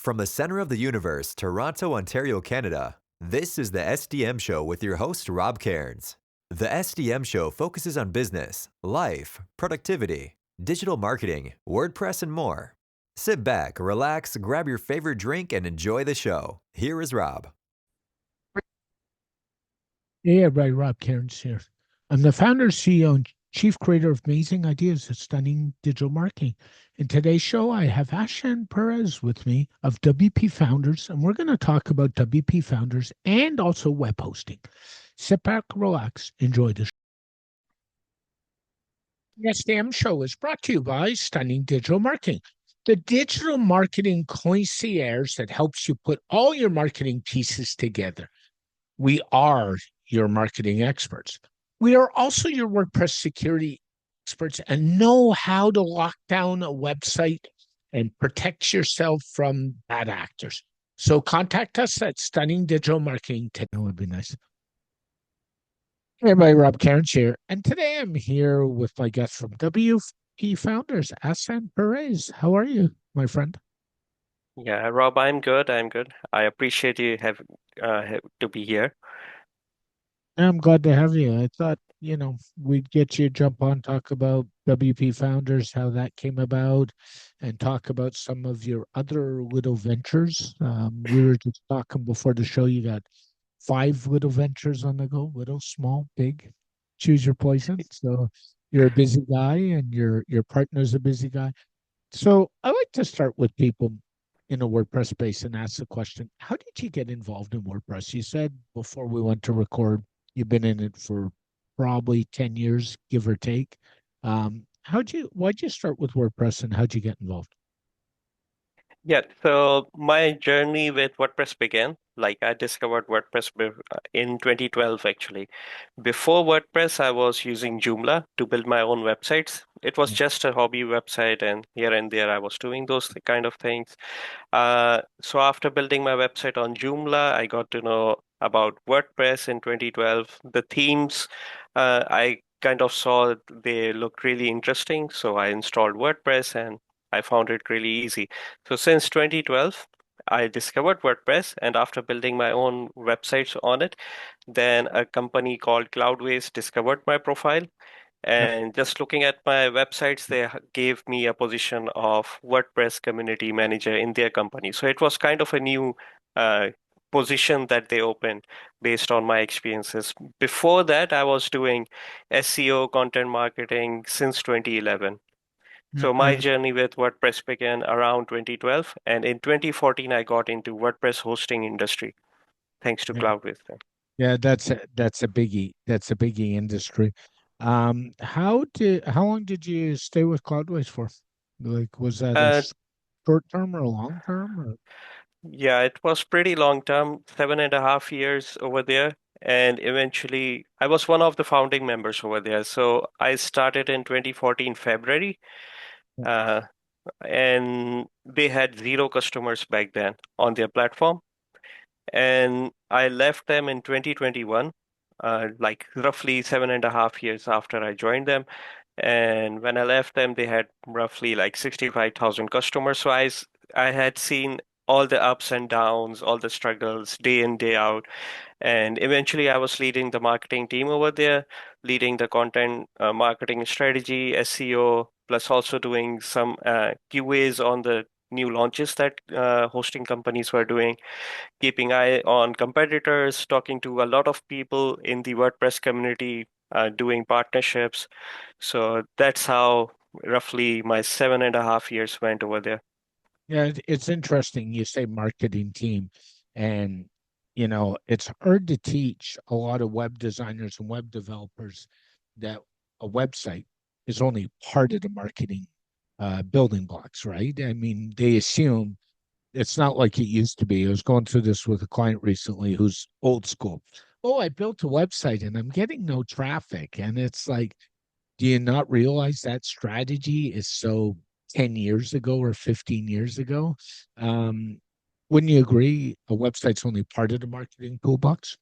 From the center of the universe, Toronto, Ontario, Canada, this is the SDM Show with your host, Rob Cairns. The SDM Show focuses on business, life, productivity, digital marketing, WordPress, and more. Sit back, relax, grab your favorite drink, and enjoy the show. Here is Rob. Hey, everybody, Rob Cairns here. I'm the founder, CEO, and chief creator of Amazing Ideas at Stunning Digital Marketing. In today's show, I have Ahsan Parwez with me of WP Founders, and we're going to talk about WP Founders and also web hosting. Sit back, relax, enjoy the show. The SDM show is brought to you by Stunning Digital Marketing, the digital marketing concierge that helps you put all your marketing pieces together. We are your marketing experts. We are also your WordPress security experts and know how to lock down a website and protect yourself from bad actors. So contact us at Stunning Digital Marketing. That would be nice. Hey, everybody, Rob Cairns here. And today I'm here with my guest from WP Founders, Ahsan Parwez. How are you, my friend? Yeah, Rob, I'm good. I'm good. I appreciate you to be here. I'm glad to have you. I thought, we'd get you to jump on, talk about WP Founders, how that came about, and talk about some of your other little ventures. We were just talking before the show, you got 5 little ventures on the go, little, small, big, choose your poison. So you're a busy guy and your partner's a busy guy. So I like to start with people in a WordPress space and ask the question, how did you get involved in WordPress? You said before we went to record, you've been in it for probably 10 years, give or take. Why'd you start with WordPress and how'd you get involved? Yeah, so my journey with WordPress began. Like I discovered WordPress in 2012, actually. Before WordPress, I was using Joomla to build my own websites. It was Yeah. just a hobby website, and here and there I was doing those kind of things. So after building my website on Joomla, I got to know about WordPress in 2012. The themes, I kind of saw they looked really interesting, so I installed WordPress and I found it really easy. So since 2012, I discovered WordPress, and after building my own websites on it, then a company called Cloudways discovered my profile. Yeah. And just looking at my websites, they gave me a position of WordPress community manager in their company. So it was kind of a new uh, position that they opened based on my experiences. Before that, I was doing SEO, content marketing since 2011. Yeah. So my journey with WordPress began around 2012, and in 2014 I got into WordPress hosting industry thanks to Yeah. Cloudways. Yeah, that's a biggie. That's a biggie industry. How long did you stay with Cloudways for? Like, was that a Uh, short term or a long term? Or yeah, it was pretty long term, 7.5 years over there. And eventually, I was one of the founding members over there. So I started in 2014 February, uh, and they had zero customers back then on their platform. And I left them in 2021, like roughly 7.5 years after I joined them. And when I left them, they had roughly like 65,000 customers. So I had seen all the ups and downs, all the struggles day in, day out. And eventually, I was leading the marketing team over there, leading the content marketing strategy, SEO, plus also doing some QAs on the new launches that hosting companies were doing, keeping eye on competitors, talking to a lot of people in the WordPress community, doing partnerships. So that's how roughly my 7.5 years went over there. yeah, it's interesting. You say marketing team, and it's hard to teach a lot of web designers and web developers that a website is only part of the marketing building blocks, right? I mean, they assume it's not like it used to be. I was going through this with a client recently who's old school. Oh, I built a website and I'm getting no traffic. And it's like, do you not realize that strategy is so 10 years ago or 15 years ago? Um, wouldn't you agree a website's only part of the marketing toolbox?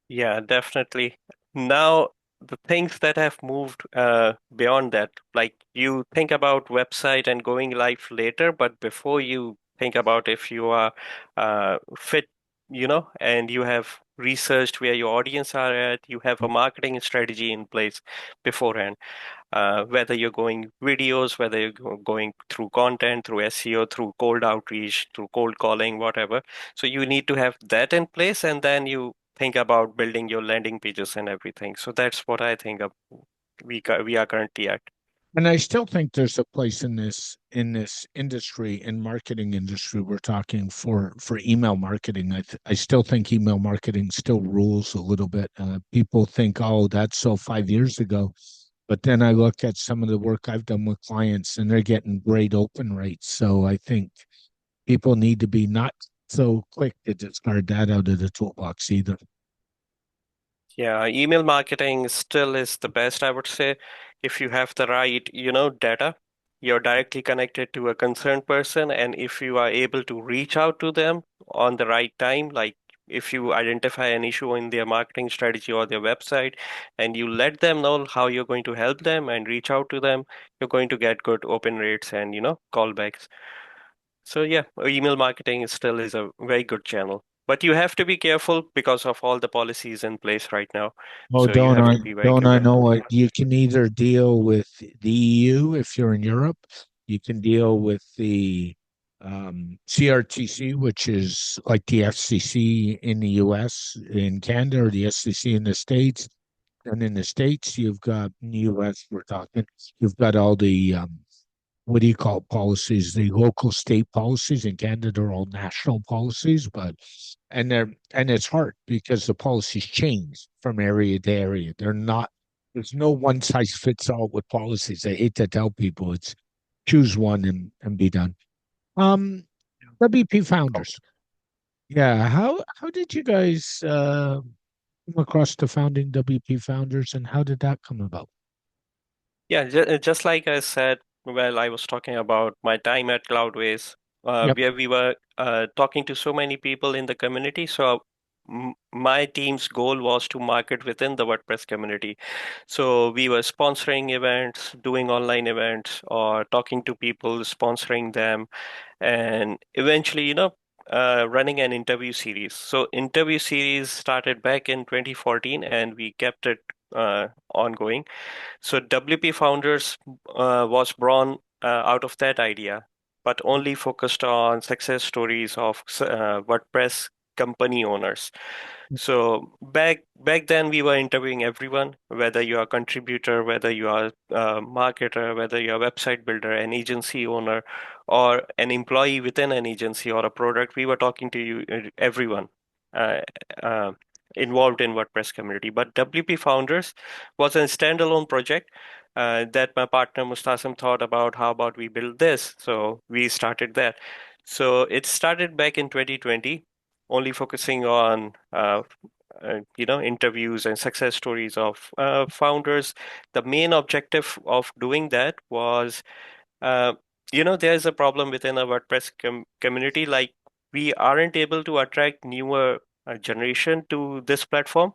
Yeah, definitely. Now, the things that have moved beyond that, like you think about website and going live later, but before you think about if you are fit, and you have researched where your audience are at, you have a marketing strategy in place beforehand, whether you're going videos, whether you're going through content, through SEO, through cold outreach, through cold calling, whatever. So you need to have that in place, and then you think about building your landing pages and everything. So that's what I think of we are currently at. And I still think there's a place in this industry, in marketing industry. We're talking for email marketing. I still think email marketing still rules a little bit. People think, oh, that's so 5 years ago, but then I look at some of the work I've done with clients, and they're getting great open rates. So I think people need to be not so quick to discard that out of the toolbox either. Yeah, email marketing still is the best, I would say. If you have the right, data, you're directly connected to a concerned person, and if you are able to reach out to them on the right time, like if you identify an issue in their marketing strategy or their website, and you let them know how you're going to help them and reach out to them, you're going to get good open rates and, callbacks. So yeah, email marketing still is a very good channel. But you have to be careful because of all the policies in place right now. Oh, So you have to be very don't I careful. know it? You can either deal with the EU if you're in Europe, you can deal with the CRTC, which is like the FCC in the US, in Canada, or the SCC in the States. And in the States, you've got, in the US, we're talking, you've got all the what do you call policies? The local state policies. In Canada, they're all national policies, but and it's hard because the policies change from area to area. They're not there's no one size fits all with policies. I hate to tell people it's choose one and be done. Um WP founders. Yeah, how did you guys come across the founding WP founders, and how did that come about? Yeah, just like I said, well, I was talking about my time at Cloudways, Yep. where we were talking to so many people in the community. So my team's goal was to market within the WordPress community. So we were sponsoring events, doing online events, or talking to people, sponsoring them, and eventually, running an interview series. So interview series started back in 2014, and we kept it ongoing. So WP Founders was born out of that idea, but only focused on success stories of WordPress company owners. So back then we were interviewing everyone, whether you are a contributor, whether you are a marketer, whether you're a website builder, an agency owner, or an employee within an agency or a product. We were talking to you, everyone uh, uh, involved in WordPress community. But WP Founders was a standalone project that my partner Mustasam thought about. How about we build this? So we started that. So it started back in 2020, only focusing on interviews and success stories of founders. The main objective of doing that was uh, there's a problem within a WordPress community, like we aren't able to attract newer generation to this platform,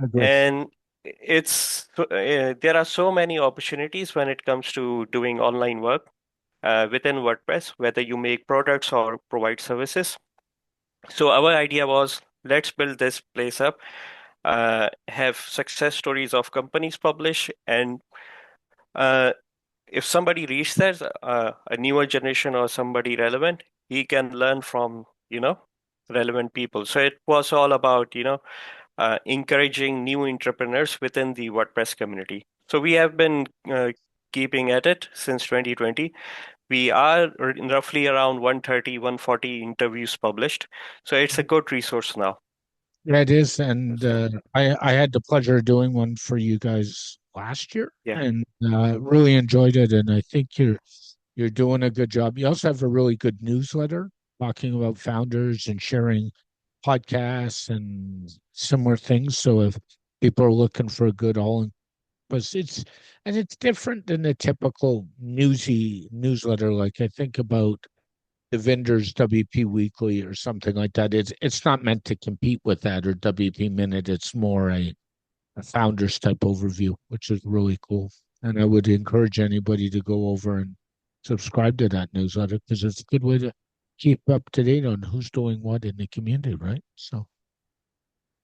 Agree. and there are so many opportunities when it comes to doing online work within WordPress, whether you make products or provide services. So our idea was, let's build this place up, have success stories of companies publish, and uh, if somebody reaches that, a newer generation or somebody relevant, he can learn from, relevant people. So it was all about, encouraging new entrepreneurs within the WordPress community. So we have been keeping at it since 2020. We are roughly around 130, 140 interviews published. So it's a good resource now. Yeah, it is, and So, I had the pleasure of doing one for you guys last year, yeah. and really enjoyed it. And I think you're doing a good job. You also have a really good newsletter talking about founders and sharing podcasts and similar things. So if people are looking for a good all, but it's different than the typical newsy newsletter. Like I think about the vendors WP Weekly or something like that. It's not meant to compete with that or WP Minute. It's more a founders type overview, which is really cool. And I would encourage anybody to go over and subscribe to that newsletter because it's a good way to keep up to date on who's doing what in the community, right? So,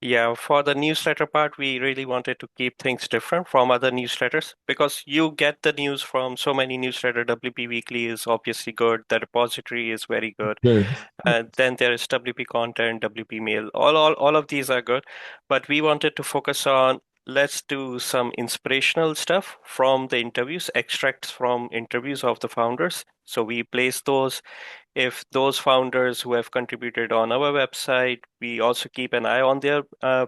Yeah, for the newsletter part, we really wanted to keep things different from other newsletters because you get the news from so many newsletters. WP Weekly is obviously good. The repository is very good. good. Then there is WP Content, WP Mail. All of these are good, but we wanted to focus on let's do some inspirational stuff from the interviews, extracts from interviews of the founders. So we place those if those founders who have contributed on our website, we also keep an eye on their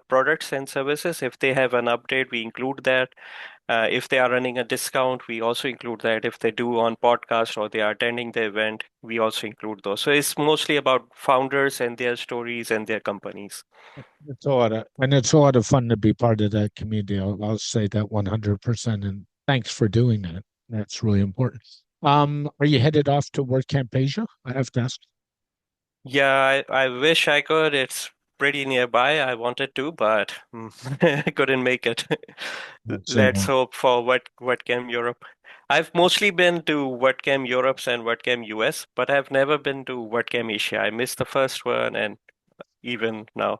products and services. If they have an update, we include that. If they are running a discount, we also include that. If they do on podcast or they are attending the event, we also include those. So it's mostly about founders and their stories and their companies. It's a lot of fun to be part of that community. I'll say that 100%. And thanks for doing that. That's really important. Are you headed off to WordCamp Asia? I have to ask. Yeah, I wish I could. It's pretty nearby. I wanted to, but couldn't make it. Say Let's no. hope for WordCamp Europe. I've mostly been to WordCamp Europe and WordCamp US, but I've never been to WordCamp Asia. I missed the first one, and even now.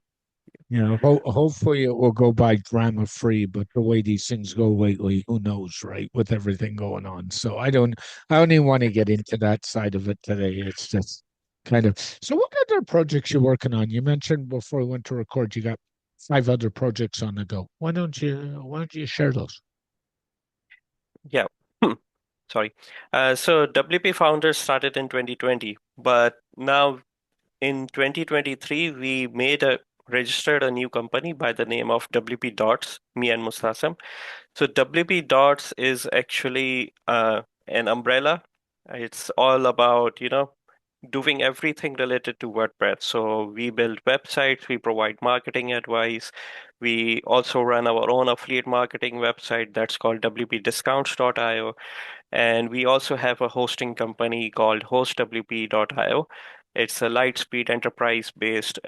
Hopefully it will go by drama free, but the way these things go lately, who knows, right? With everything going on. So I don't even want to get into that side of it today. It's just kind of, so what other projects you working on? You mentioned before we went to record, you got 5 other projects on the go. Why don't you share those? Yeah. Sorry. So WP Founders started in 2020, but now in 2023, we registered a new company by the name of WP Dots, me and Mustasam. So WP Dots is actually an umbrella. It's all about, doing everything related to WordPress. So we build websites, we provide marketing advice. We also run our own affiliate marketing website that's called wpdiscounts.io. And we also have a hosting company called hostwp.io. It's a Lightspeed enterprise-based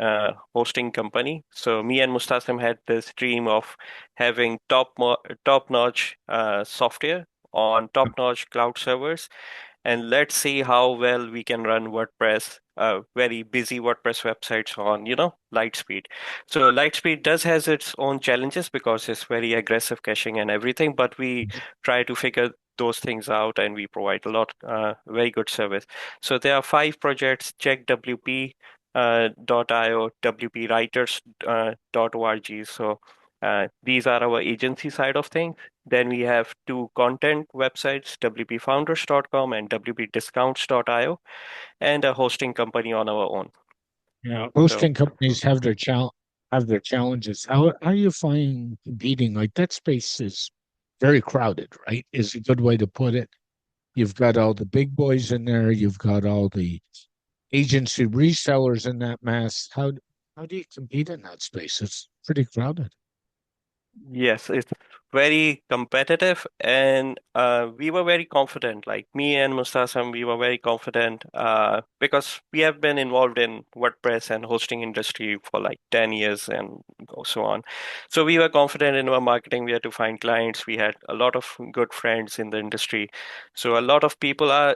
hosting company. So me and Mustasim had this dream of having top-notch software on top-notch cloud servers, and let's see how well we can run WordPress, very busy WordPress websites on, Lightspeed. So Lightspeed does has its own challenges because it's very aggressive caching and everything, but we try to figure those things out and we provide a lot, very good service. So there are 5 projects: checkwp .io, wpwriters .org. So these are our agency side of things. Then we have 2 content websites, wpfounders.com and wpdiscounts.io, and a hosting company on our own. Yeah, So hosting companies have their challenges. How are you finding competing? Like that space is very crowded, right? Is a good way to put it. You've got all the big boys in there. You've got all the agency resellers in that mess. How do you compete in that space? It's pretty crowded. yes, it's very competitive, and we were very confident. Like me and Mustasam, we were very confident because we have been involved in WordPress and hosting industry for like 10 years and so on. So we were confident in our marketing. We had to find clients. We had a lot of good friends in the industry. So a lot of people are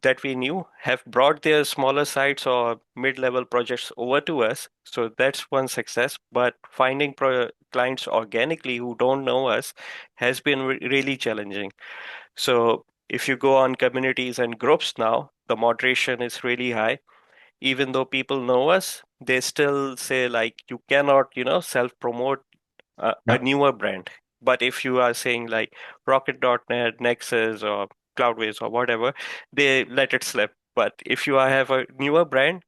that we knew have brought their smaller sites or mid-level projects over to us. So that's one success. But finding clients organically who don't know us has been really challenging. So if you go on communities and groups now, the moderation is really high. Even though people know us, they still say like you cannot, self-promote a Yeah, newer brand. But if you are saying like Rocket.net, Nexus, or Cloudways or whatever, they let it slip. But if you have a newer brand,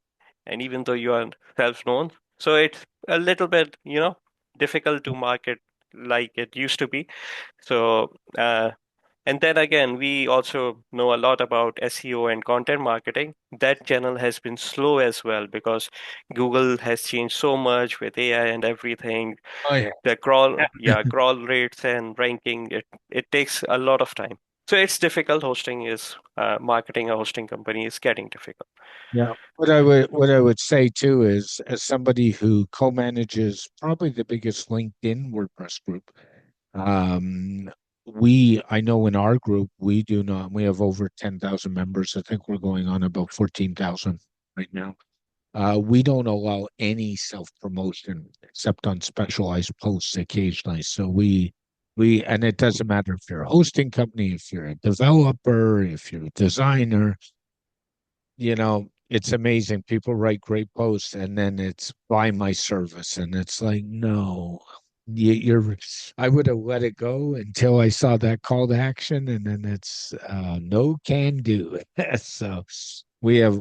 and even though you are self-known, so it's a little bit, difficult to market like it used to be. So, and then again, we also know a lot about SEO and content marketing. That channel has been slow as well because Google has changed so much with AI and everything. oh yeah. The crawl rates and ranking, it takes a lot of time. So it's difficult. Marketing a hosting company is getting difficult. Yeah. What I would say too is, as somebody who co-manages probably the biggest LinkedIn WordPress group, um, I know in our group we do not we have over 10,000 members. I think we're going on about 14,000. right now. We don't allow any self promotion except on specialized posts occasionally. So and it doesn't matter if you're a hosting company, if you're a developer, if you're a designer, it's amazing. People write great posts and then it's buy my service. And it's like, no, you're, I would have let it go until I saw that call to action. And then it's no can do. So we have,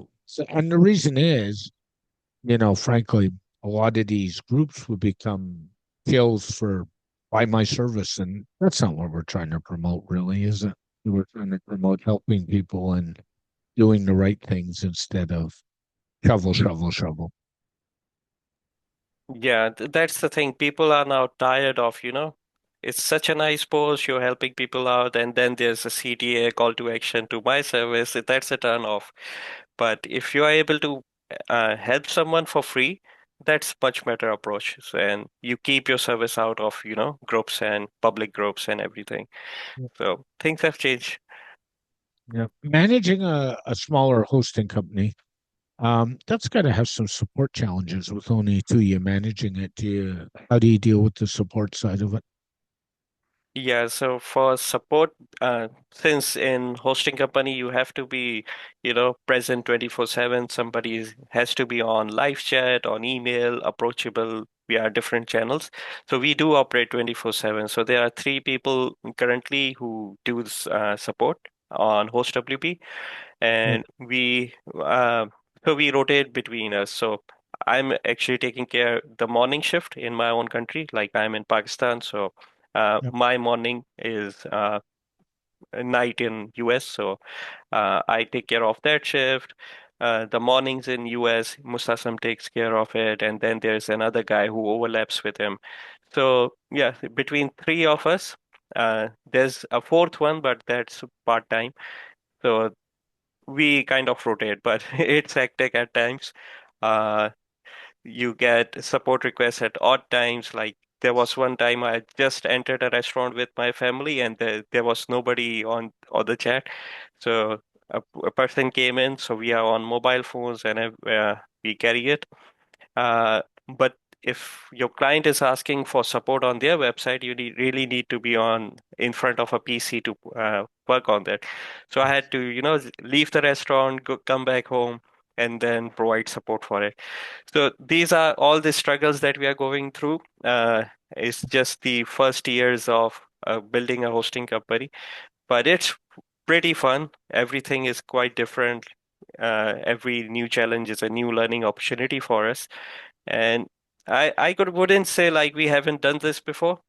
and the reason is, frankly, a lot of these groups would become kills for buy my service. And that's not what we're trying to promote, really, is it? We're trying to promote helping people and doing the right things instead of shovel, shovel, shovel. Yeah, that's the thing. People are now tired of, it's such a nice post, you're helping people out, and then there's a CTA, call to action to my service. That's a turn off. But if you are able to help someone for free, that's much better approach. And you keep your service out of, groups and public groups and everything. Yeah. So things have changed. Yeah. Managing a smaller hosting company, that's got to have some support challenges with only two of you managing it. How do you deal with the support side of it? Yeah, so for support, since in hosting company you have to be, present 24/7, has to be on live chat, on email, approachable via different channels. So we do operate 24/7. So there are three people currently who do this, support on host WP, Yeah. and we rotate between us. So I'm actually taking care the morning shift in my own country, like I'm in Pakistan. So Yeah. my morning is night in US. So I take care of that shift. The mornings in US, Mustasam takes care of it, and then there's another guy who overlaps with him. So yeah, between three of us, there's a fourth one, but that's part time. So we kind of rotate, but it's hectic at times. Uh, you get support requests at odd times. Like there was one time I just entered a restaurant with my family and there was nobody on the chat. So a person came in, so we are on mobile phones and we carry it. But if your client is asking for support on their website, really need to be on in front of a PC to work on that. So I had to, leave the restaurant, come back home, and then provide support for it. So these are all the struggles that we are going through. It's just the first years of building a hosting company, but it's pretty fun. Everything is quite different. Every new challenge is a new learning opportunity for us. And wouldn't say like we haven't done this before,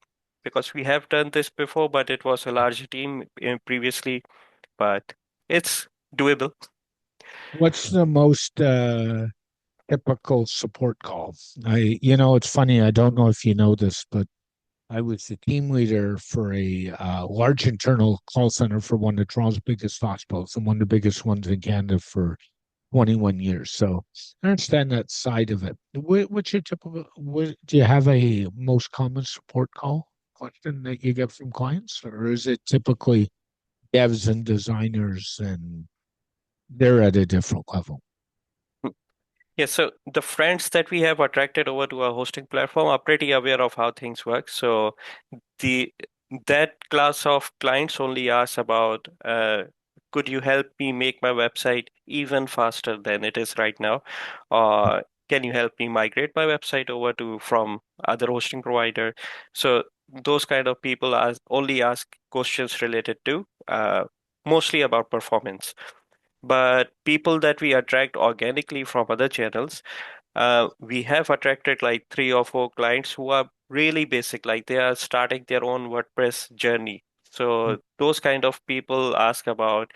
because we have done this before, but it was a larger team previously, but it's doable. What's the most typical support call? It's funny. I don't know if you know this, but I was the team leader for a large internal call center for one of Toronto's biggest hospitals and one of the biggest ones in Canada for 21 years. So I understand that side of it. What's your typical, do you have a most common support call question that you get from clients, or is it typically devs and designers and they're at a different level? Yeah, so the friends that we have attracted over to our hosting platform are pretty aware of how things work. So the that class of clients only asks about could you help me make my website even faster than it is right now, or can you help me migrate my website over to from other hosting provider. So those kind of people only ask questions related to mostly about performance. But people that we attract organically from other channels, we have attracted like three or four clients who are really basic, like they are starting their own WordPress journey. So those kind of people ask about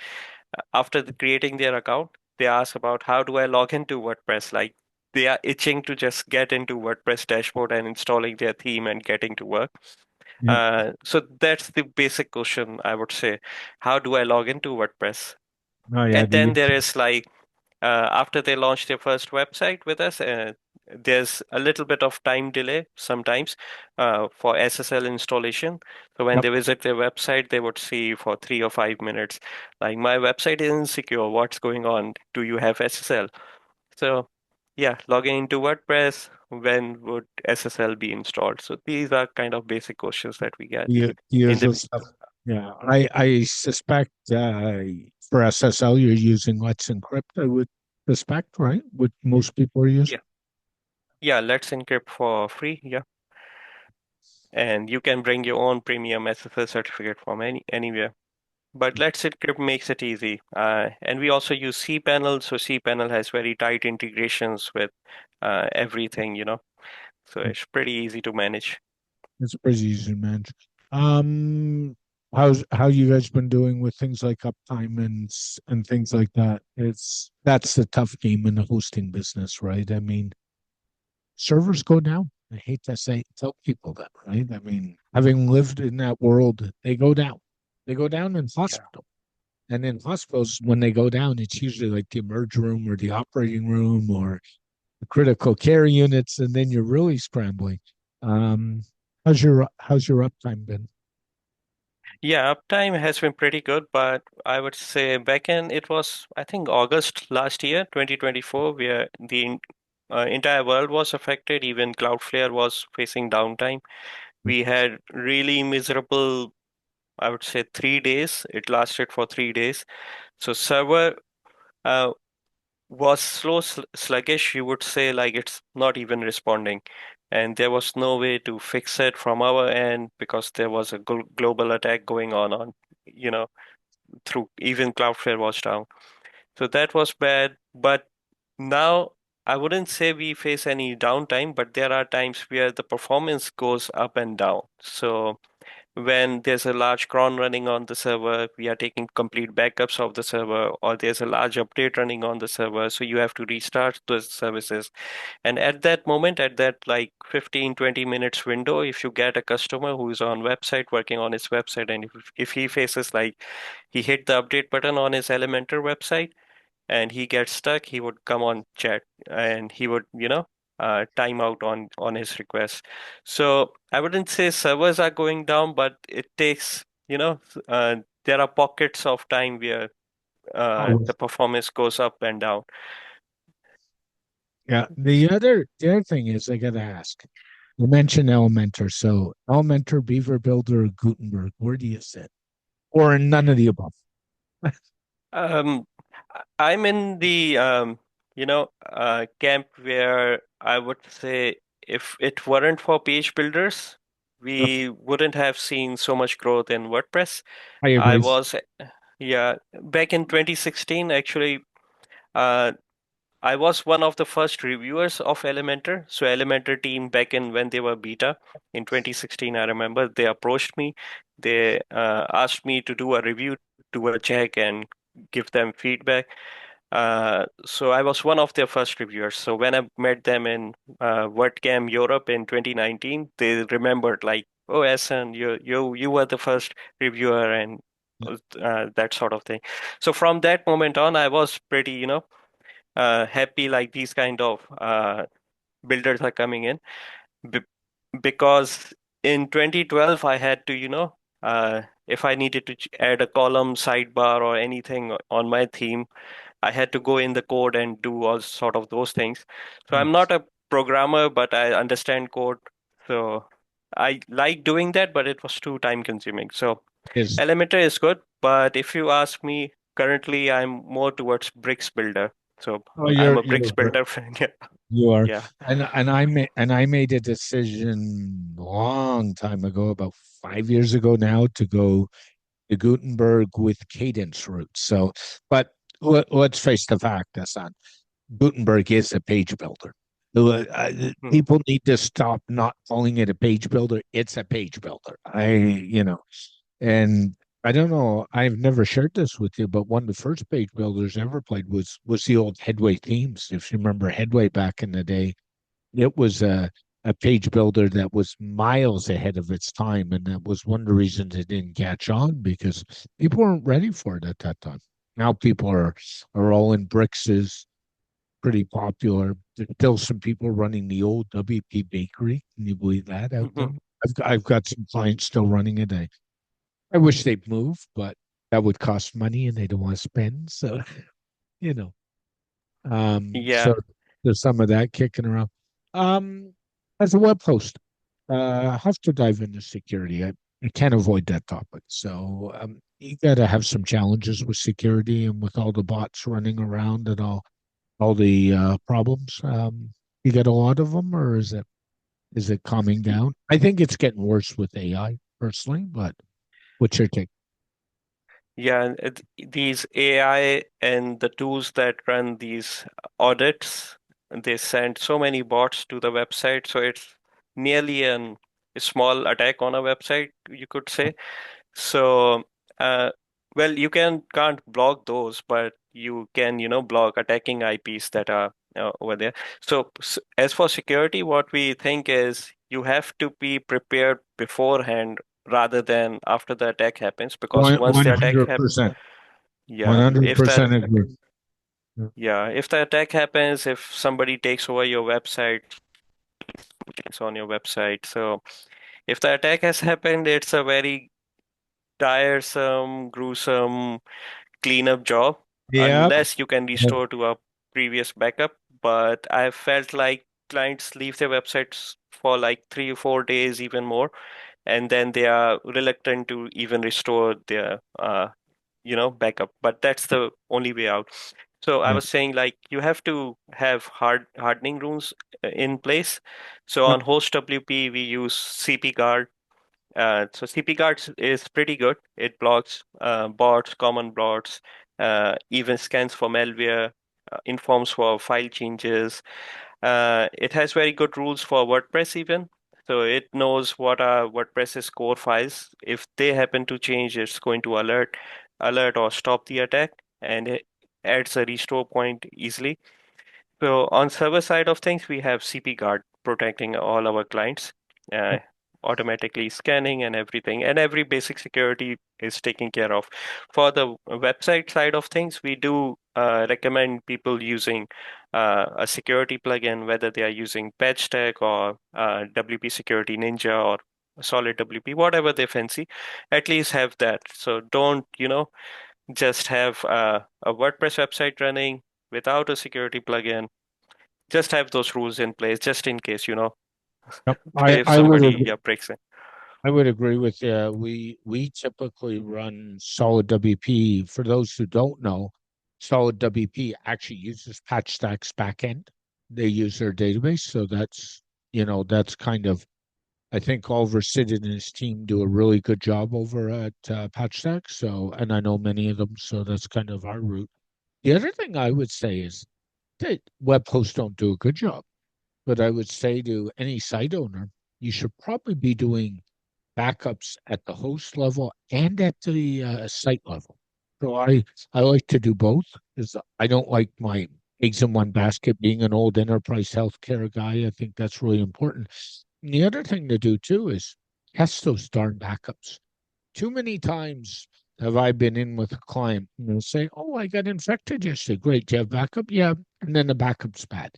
after creating their account, they ask about how do I log into WordPress? Like they are itching to just get into WordPress dashboard and installing their theme and getting to work. Yeah. So that's the basic question I would say. How do I log into WordPress? Oh yeah. And Do then you? there is like after they launch their first website with us, there's a little bit of time delay sometimes for SSL installation. So when Yep. they visit their website, they would see for 3 or 5 minutes, like my website is insecure. What's going on? Do you have SSL? So yeah, logging into WordPress, when would SSL be installed? So these are kind of basic questions that we get The in usual the stuff. Yeah, I suspect for SSL you're using Let's Encrypt. I would suspect, right? What most people are using. yeah, yeah, Let's Encrypt for free. Yeah. And you can bring your own premium SSL certificate from anywhere. But Let's Encrypt makes it easy. And we also use cPanel, so cPanel has very tight integrations with everything, so it's pretty easy to manage. It's pretty easy to manage. Um, how you guys been doing with things like uptime and things like that? That's the tough game in the hosting business, right? I mean, servers go down. I hate to tell people that, right? I mean, having lived in that world, they go down. They go down in Yeah. hospital. And in hospitals, when they go down, it's usually like the emerge room or the operating room or the critical care units, and then you're really scrambling. Um, how's your uptime been? Yeah, uptime has been pretty good, but I would say back in it was, I think, August last year, 2024, where the entire world was affected. Even Cloudflare was facing downtime. We had really miserable, I would say, 3 days. It lasted for 3 days. So server uh, was sluggish. You would say like it's not even responding, and there was no way to fix it from our end because there was a global attack going on, you know, through even Cloudflare was down. So that was bad. But now I wouldn't say we face any downtime, but there are times where the performance goes up and down. So when there's a large cron running on the server, we are taking complete backups of the server, or there's a large update running on the server, so you have to restart those services. And at that moment, at that like 15, 20 minutes window, if you get a customer who is on website working on his website, and if he faces like he hit the update button on his Elementor website, and he gets stuck, he would come on chat and he would, time out on his request. So I wouldn't say servers are going down, but it takes, there are pockets of time where Oh, the performance goes up and down. yeah. The other thing is I gotta ask. You mentioned Elementor, so Elementor, Beaver Builder, Gutenberg. Where do you sit? Or none of the above? Um, I'm in the camp where I would say if it weren't for page builders, we wouldn't have seen so much growth in WordPress. I I agree. was, yeah, back in 2016, actually, uh, I was one of the first reviewers of Elementor. So Elementor team back in when they were beta in 2016, I remember they approached me. They asked me to do a review, do a check, and give them feedback. So I was one of their first reviewers. So when I met them in WordCamp Europe in 2019, they remembered like, oh, Ahsan, you were the first reviewer and that sort of thing. So from that moment on, I was pretty, happy like these kind of builders are coming in B because in 2012 I had to, if I needed to add a column, sidebar, or anything on my theme, I had to go in the code and do all sort of those things. So Mm. I'm not a programmer, but I understand code. So I like doing that, but it was too time consuming. So Is Elementor is good, but if you ask me, currently I'm more towards bricks builder. So oh, I'm you're a bricks you're builder fan. Yeah. you are, Yeah. and I made a decision long time ago, about 5 years ago now, to go to Gutenberg with cadence roots. So, but let's face the fact, Hassan, Gutenberg is a page builder. Mhm. People need to stop not calling it a page builder. It's a page builder. And I don't know. I've never shared this with you, but one of the first page builders I ever played was the old Headway themes. If you remember Headway back in the day, it was a page builder that was miles ahead of its time, and that was one of the reasons it didn't catch on because people weren't ready for it at that time. Now people are all in bricks is pretty popular. There's still some people running the old WP bakery. Can you believe that out there? Mhm. I've got some clients still running it. I wish they'd move, but that would cost money and they don't want to spend. So, you know. Yeah. So there's some of that kicking around. Um, as a web host, I have to dive into security. I can't avoid that topic. So you got to have some challenges with security and with all the bots running around and all the problems. You get a lot of them, or is it calming Y- down? I think it's getting worse with AI personally, but what's your take? Yeah, and these AI and the tools that run these audits, they send so many bots to the website, so it's nearly a small attack on a website, you could say. So, uh, well, you can't block those, but you can, block attacking IPs that are over there. So, as for security, what we think is you have to be prepared beforehand rather than after the attack happens, because once One the attack hundred happens, percent, one yeah, hundred percent agree. if the attack happens, if somebody takes over your website, it's on your website. So, if the attack has happened, it's a very tiresome, gruesome cleanup job Yeah. unless you can restore to a previous backup. But I felt like clients leave their websites for like 3 or 4 days, even more, and then they are reluctant to even restore their backup. But that's the only way out. So I Yeah. was saying like you have to have hardening rules in place. So Yep. on host WP we use CP guard. So CP guards is pretty good. It blocks bots, common bots, even scans for malware, informs for file changes. It has very good rules for WordPress even. So it knows what are WordPress's core files. If they happen to change, it's going to alert or stop the attack, and it adds a restore point easily. So on server side of things, we have CP Guard protecting all our clients, uh, automatically scanning and everything, and every basic security is taken care of. For the website side of things, we do recommend people using a security plugin, whether they are using PatchTech or WP Security Ninja or Solid WP, whatever they fancy, at least have that. So don't, just have a WordPress website running without a security plugin. Just have those rules in place just in case, Yep. if I would somebody, agree. yeah, breaks in. I would agree with you. We typically run solid WP. For those who don't know, solid WP actually uses PatchStack's backend. They use their database, so that's kind of. I think Oliver Sid and his team do a really good job over at PatchStack. So, and I know many of them, so that's kind of our route. The other thing I would say is that web hosts don't do a good job, but I would say to any site owner, you should probably be doing backups at the host level and at the site level. So I like to do both because I don't like my eggs in one basket. Being an old enterprise healthcare guy, I think that's really important. And the other thing to do too is test those darn backups. Too many times have I been in with a client and they'll say, "Oh, I got infected yesterday. Great. Do you have backup?" Yeah. And then the backup's bad.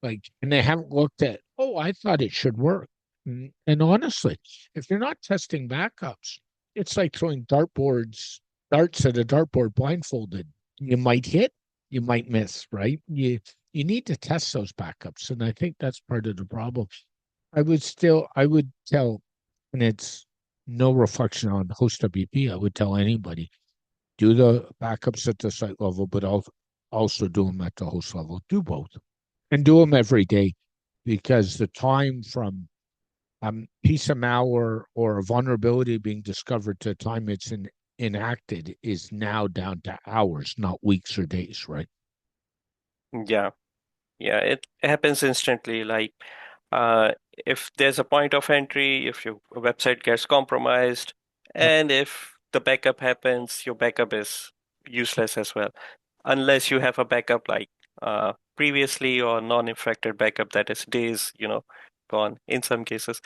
And they haven't looked at, "Oh, I thought it should work." And honestly, if you're not testing backups, it's like throwing darts at a dartboard blindfolded. You might hit, you might miss, right? You need to test those backups. And I think that's part of the problem. I would tell, and it's no reflection on host WP. I would tell anybody do the backups at the site level, but also do them at the host level. Do both and do them every day because the time from piece of malware or a vulnerability being discovered to the time enacted is now down to hours, not weeks or days, right? Yeah, yeah, it happens instantly. Like, uh, if there's a point of entry, if your website gets compromised, Yep. and if the backup happens, your backup is useless as well, unless you have a backup like previously or non-infected backup that is days, gone in some cases.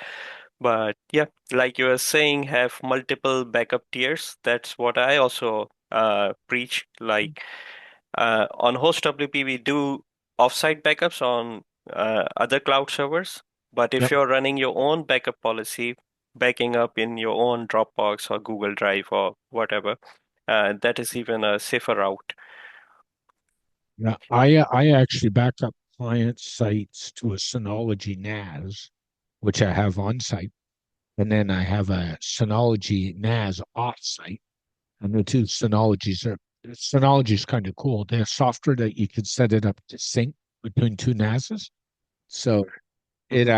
But yeah, like you were saying, have multiple backup tiers. That's what I also preach. Like on host WP, we do offsite backups on other cloud servers. But if Yep. you're running your own backup policy, backing up in your own Dropbox or Google Drive or whatever, that is even a safer route. Yeah, I actually back up client sites to a Synology NAS, which I have on site, and then I have a Synology NAS off site. And the two Synology is kind of cool. They have software that you can set it up to sync between two NASs. So Hmm. it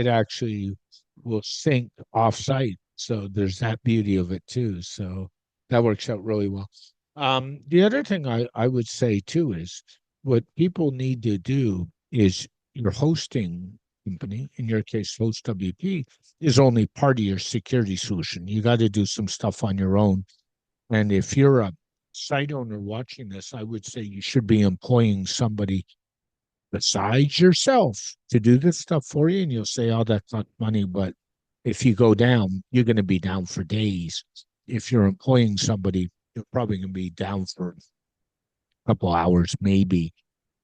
actually will sync off-site. So there's that beauty of it too. So that works out really well. The other thing I would say too is what people need to do is your hosting company, in your case, Host WP, is only part of your security solution. You got to do some stuff on your own. And if you're a site owner watching this, I would say you should be employing somebody besides yourself to do this stuff for you. And you'll say, oh, that's not money. But if you go down, you're going to be down for days. If you're employing somebody, you're probably going to be down for a couple hours, maybe.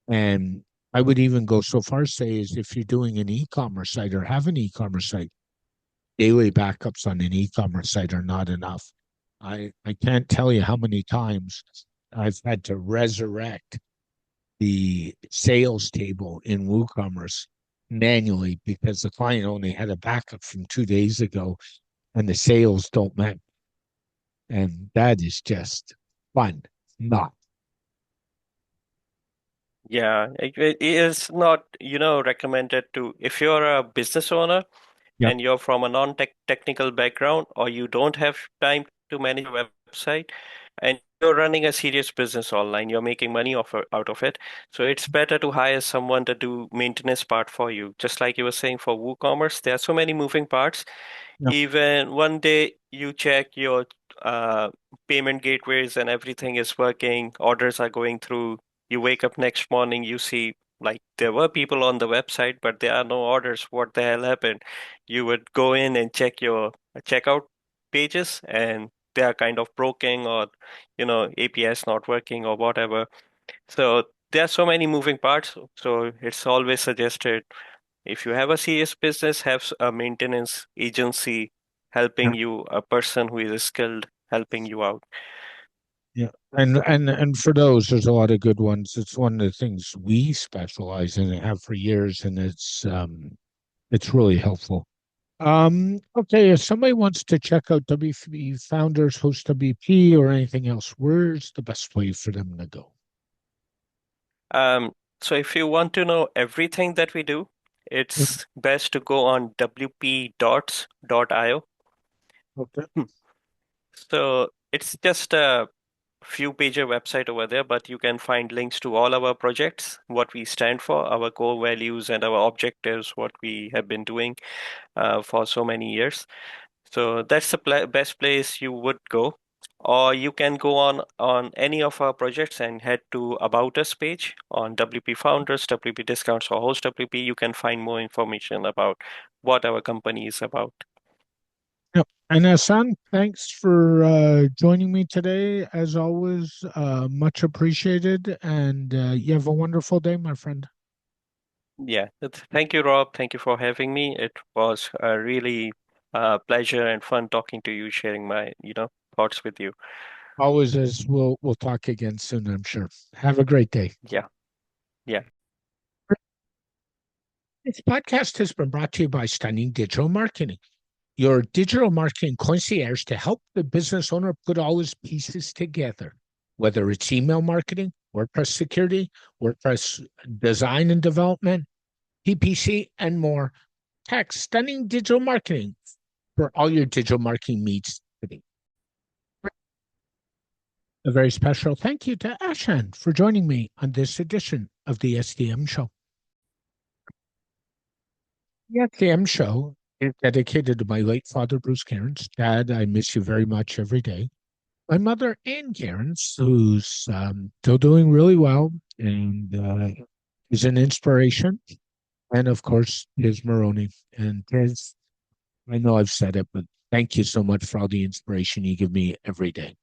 And I would even go so far as say is if you're doing an e-commerce site or have an e-commerce site, daily backups on an e-commerce site are not enough. I can't tell you how many times I've had to resurrect the sales table in WooCommerce manually because the client only had a backup from 2 days ago and the sales don't match. And that is just fun. Not. Yeah, it is not, recommended to, if you're a business owner Yep. and you're from a non-tech technical background, or you don't have time to manage a website and you're running a serious business online, you're making money out of it. So it's better to hire someone to do maintenance part for you. Just like you were saying for WooCommerce, there are so many moving parts. Yep. Even one day you check your uh, payment gateways and everything is working, orders are going through. You wake up next morning, you see like there were people on the website, but there are no orders. What the hell happened? You would go in and check your checkout pages, and they are kind of broken, or API not working or whatever. So there are so many moving parts. So it's always suggested if you have a serious business, have a maintenance agency helping Yep. you, a person who is skilled helping you out. Yeah. And for those, there's a lot of good ones. It's one of the things we specialize in and have for years, and it's really helpful. Okay, if somebody wants to check out WP Founders, Host WP, or anything else, where's the best way for them to go? Um, so if you want to know everything that we do, Yep. it's best to go on wpdots.io. Okay. So it's just a few pager website over there, but you can find links to all our projects, what we stand for, our core values and our objectives, what we have been doing for so many years. So that's the best place you would go. Or you can go on any of our projects and head to About Us page on WP Founders, WP Discounts, or Host WP. You can find more information about what our company is about. Yep. And Ahsan, thanks for joining me today. As always, much appreciated. And you have a wonderful day, my friend. Yeah. Thank you, Rob. Thank you for having me. It was a really pleasure and fun talking to you, sharing my, thoughts with you. Always is. We'll talk again soon, I'm sure. Have a great day. Yeah. Yeah. This podcast has been brought to you by Stunning Digital Marketing, your digital marketing concierge to help the business owner put all his pieces together, whether it's email marketing, WordPress security, WordPress design and development, PPC, and more. Text Stunning Digital Marketing for all your digital marketing needs today. A very special thank you to Ahsan for joining me on this edition of the SDM Show. The SDM Show is dedicated to my late father, Bruce Cairns. Dad, I miss you very much every day. My mother, Ann Cairns, who's still doing really well and is an inspiration. And of course, Tiz Maroney. And Tiz, I know I've said it, but thank you so much for all the inspiration you give me every day.